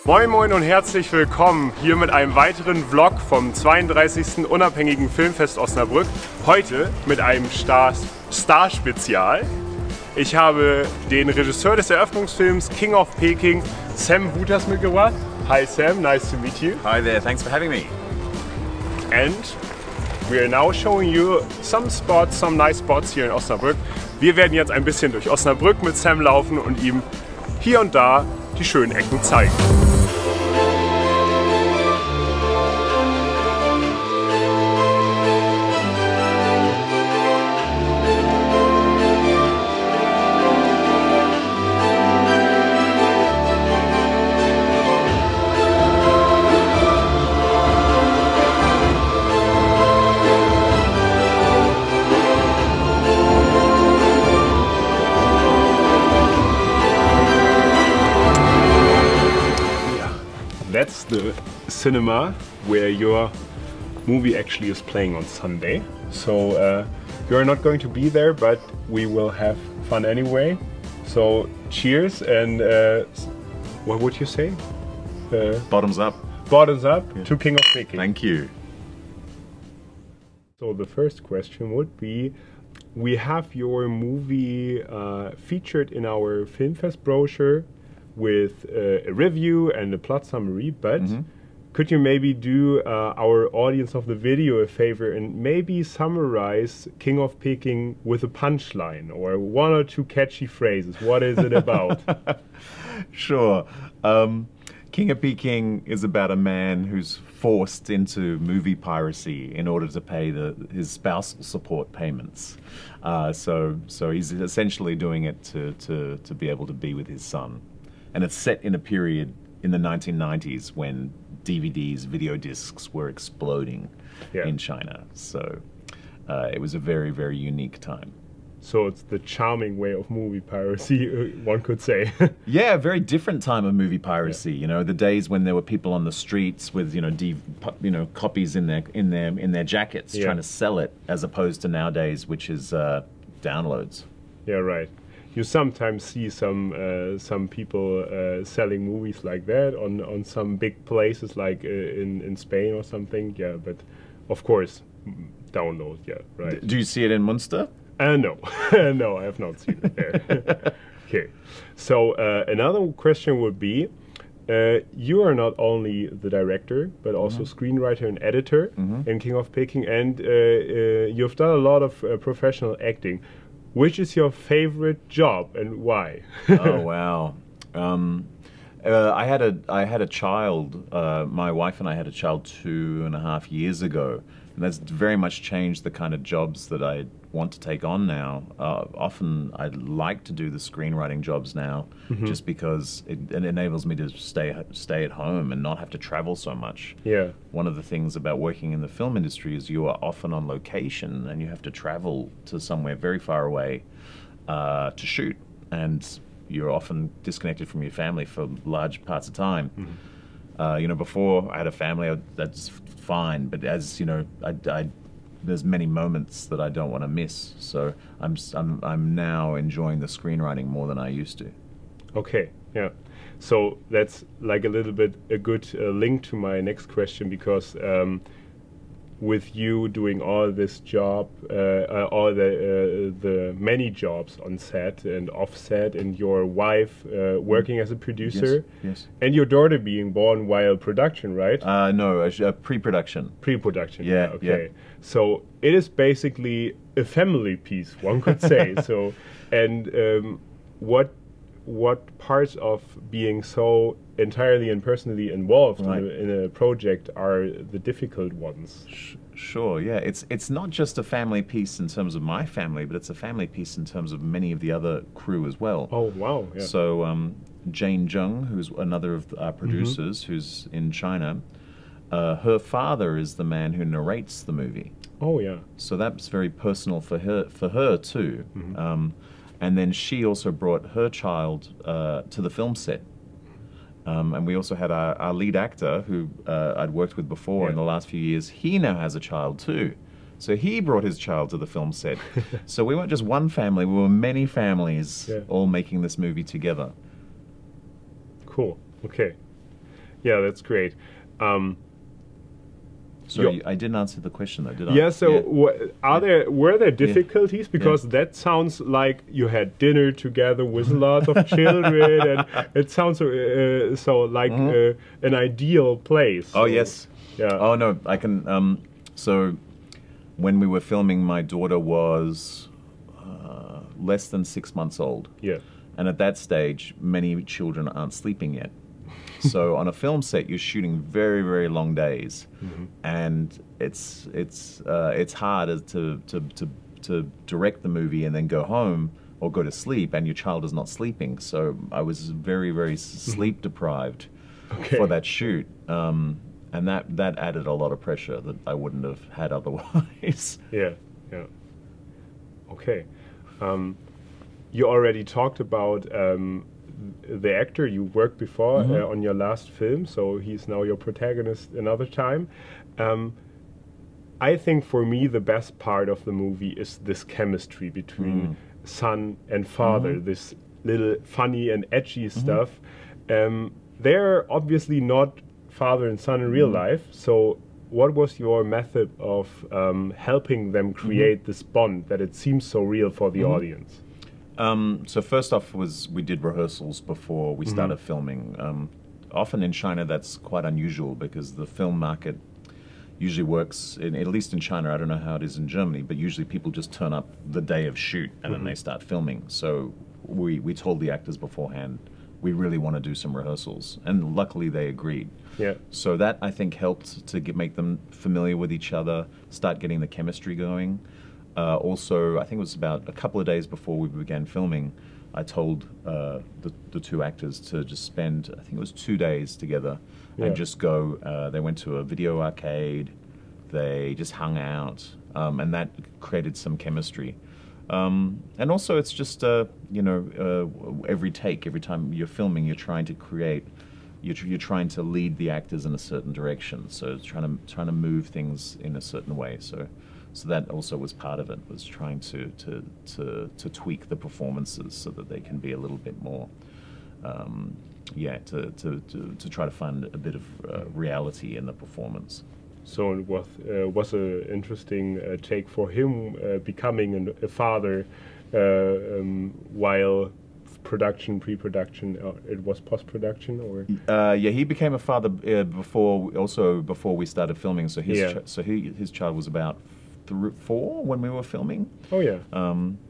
Moin Moin und herzlich willkommen hier mit einem weiteren Vlog vom 32. Unabhängigen Filmfest Osnabrück. Heute mit einem Star-Spezial. Ich habe den Regisseur des Eröffnungsfilms King of Peking, Sam Voutas, mitgebracht. Hi Sam, nice to meet you. Hi there, thanks for having me. And we are now showing you some spots, some nice spots here in Osnabrück. Wir werden jetzt ein bisschen durch Osnabrück mit Sam laufen und ihm hier und da die schönen Ecken zeigen. That's the cinema where your movie actually is playing on Sunday. So you're not going to be there, but we will have fun anyway. So cheers and what would you say? Bottoms up. Bottoms up, yeah. To King of Peking. Thank you. So the first question would be, we have your movie featured in our FilmFest brochure with a review and a plot summary, but could you maybe do our audience of the video a favor and maybe summarize King of Peking with a punchline or one or two catchy phrases? What is it about? Sure. King of Peking is about a man who's forced into movie piracy in order to pay his spousal support payments. So he's essentially doing it to be able to be with his son. And it's set in a period in the 1990s when DVDs, video discs were exploding in China. So it was a very, very unique time. So it's the charming way of movie piracy, one could say. Yeah, a very different time of movie piracy. You know, the days when there were people on the streets with copies in their jackets trying to sell it, as opposed to nowadays, which is downloads. Yeah, right. You sometimes see some people selling movies like that on some big places, like in Spain or something. Yeah, but of course, download. Yeah, right. Do you see it in Munster? No, no, I have not seen it there. Okay, so another question would be, you are not only the director, but also screenwriter and editor in King of Peking, and you've done a lot of professional acting. Which is your favorite job and why? Oh wow! I had a child. My wife and I had a child 2.5 years ago, and that's very much changed the kind of jobs that I want to take on now. Often I'd like to do the screenwriting jobs now, just because it enables me to stay at home and not have to travel so much. Yeah. One of the things about working in the film industry is you are often on location and you have to travel to somewhere very far away to shoot, and you're often disconnected from your family for large parts of time. You know, before I had a family, that's fine, but as you know, there's many moments that I don't want to miss. So I'm now enjoying the screenwriting more than I used to. Okay, yeah. So that's like a little bit a good link to my next question, because with you doing all this job, all the many jobs on set and off set, and your wife working as a producer, yes. And your daughter being born while production, right? No, pre-production. Pre-production, yeah, okay. Yeah. So it is basically a family piece, one could say. So, and what parts of being so entirely and personally involved in a project are the difficult ones? Sure, yeah. It's not just a family piece in terms of my family, but it's a family piece in terms of many of the other crew as well. Oh, wow. Yeah. So Jane Zheng, who's another of our producers, who's in China, her father is the man who narrates the movie. Oh, yeah. So that's very personal for her too. And then she also brought her child to the film set. And we also had our lead actor, who I'd worked with before in the last few years. He now has a child too. So he brought his child to the film set. So we weren't just one family, we were many families all making this movie together. Cool, okay. Yeah, that's great. Sorry, I didn't answer the question though, did I? Yeah, so were there difficulties? Because that sounds like you had dinner together with lots of children, and it sounds so like an ideal place. Oh, So, yes. Yeah. Oh, no, I can... so, when we were filming, my daughter was less than 6 months old. Yeah. And at that stage, many children aren't sleeping yet. So on a film set, you're shooting very, very long days, and it's hard to direct the movie and then go home or go to sleep, and your child is not sleeping. So I was very, very sleep deprived for that shoot, and that added a lot of pressure that I wouldn't have had otherwise. Yeah. Yeah. Okay. You already talked about the actor you worked before on your last film, so he's now your protagonist another time. I think for me the best part of the movie is this chemistry between son and father, this little funny and edgy stuff. They're obviously not father and son in real life, so what was your method of helping them create this bond that it seems so real for the audience? So first off we did rehearsals before we started filming. Often in China that's quite unusual because the film market usually works, at least in China, I don't know how it is in Germany, but usually people just turn up the day of shoot and then they start filming. So we told the actors beforehand, we really want to do some rehearsals, and luckily they agreed. Yeah. So that I think helped to make them familiar with each other, start getting the chemistry going. Also, I think it was about a couple of days before we began filming, I told the two actors to just spend, I think it was 2 days together, and just go. They went to a video arcade, they just hung out, and that created some chemistry. And also, it's just every take, every time you're filming, you're trying to create. You're trying to lead the actors in a certain direction, so trying to move things in a certain way. So that also was part of it, was trying to tweak the performances so that they can be a little bit more, to try to find a bit of reality in the performance. So it was an interesting take for him becoming a father while pre-production, it was post-production, or? Yeah, he became a father before we started filming. So his child was about 4 when we were filming. Oh yeah.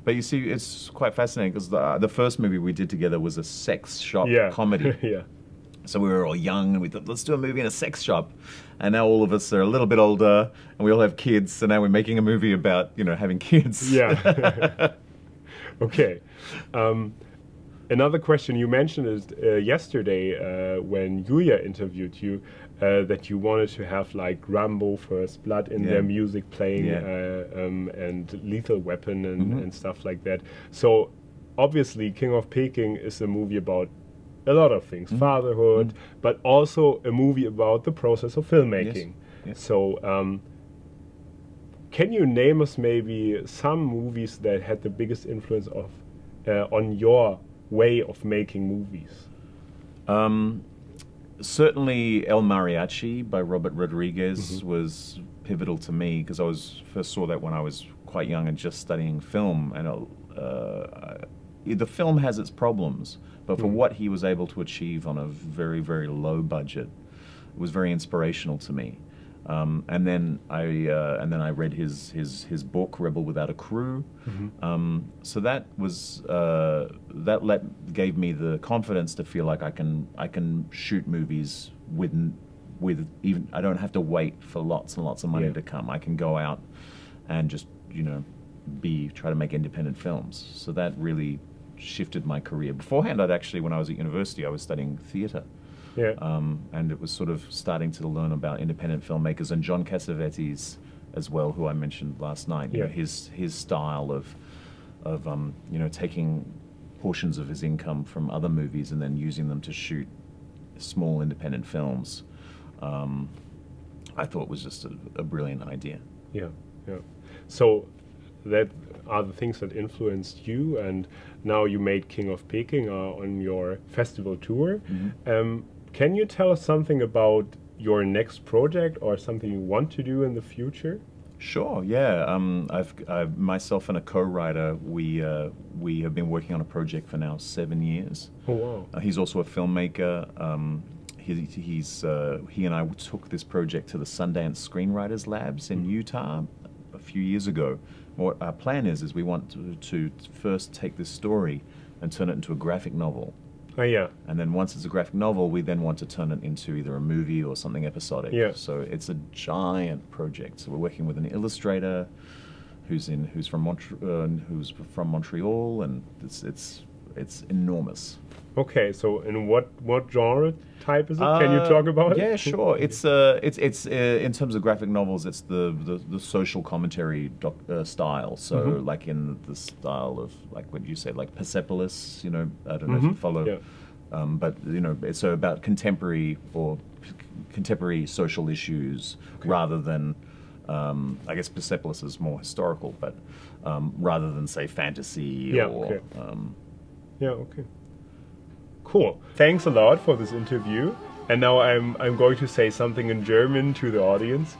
But you see, it's quite fascinating because the first movie we did together was a sex shop comedy. Yeah. So we were all young and we thought, let's do a movie in a sex shop. And now all of us are a little bit older and we all have kids. So now we're making a movie about, having kids. Yeah. Okay. Another question you mentioned is yesterday when Yulia interviewed you, that you wanted to have like Rambo First Blood in their music playing and Lethal Weapon and stuff like that. So obviously King of Peking is a movie about a lot of things, fatherhood, but also a movie about the process of filmmaking. Yes. So can you name us maybe some movies that had the biggest influence on your way of making movies? Certainly El Mariachi by Robert Rodriguez was pivotal to me because I first saw that when I was quite young and just studying film, and the film has its problems, but for what he was able to achieve on a very, very low budget, it was very inspirational to me. And then I read his book Rebel Without a Crew. So that was gave me the confidence to feel like I can shoot movies with even, I don't have to wait for lots and lots of money to come. I can go out and just try to make independent films. So that really shifted my career. Beforehand, when I was at university, I was studying theatre. Yeah. And it was sort of starting to learn about independent filmmakers and John Cassavetes as well, who I mentioned last night. You know, his style of taking portions of his income from other movies and then using them to shoot small independent films. I thought was just a brilliant idea. Yeah, yeah. So that are the things that influenced you, and now you made King of Peking on your festival tour. Can you tell us something about your next project or something you want to do in the future? Sure. Yeah. I've myself and a co-writer. We have been working on a project for now 7 years. Oh wow! He's also a filmmaker. He and I took this project to the Sundance Screenwriters Labs in Utah a few years ago. What our plan is we want to first take this story and turn it into a graphic novel. Oh yeah. And then once it's a graphic novel, we then want to turn it into either a movie or something episodic. Yeah. So it's a giant project. So we're working with an illustrator who's from Montreal, and it's enormous. Okay, so in what genre type is it? Can you talk about it? Yeah, sure. It's in terms of graphic novels, it's the social commentary style. So like in the style of, like, what you say, like Persepolis. You know, I don't know if you follow. Yeah. But you know, it's about contemporary social issues rather than. I guess Persepolis is more historical, but rather than, say, fantasy or. Yeah. Okay. Cool. Thanks a lot for this interview. And now I'm going to say something in German to the audience.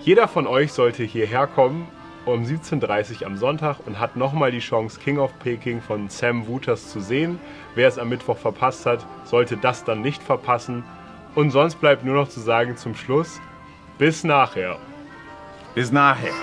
Jeder von euch sollte hierher kommen um 17:30 Uhr am Sonntag und hat nochmal die Chance, King of Peking von Sam Voutas zu sehen. Wer es am Mittwoch verpasst hat, sollte das dann nicht verpassen. Und sonst bleibt nur noch zu sagen zum Schluss, bis nachher. Bis nachher.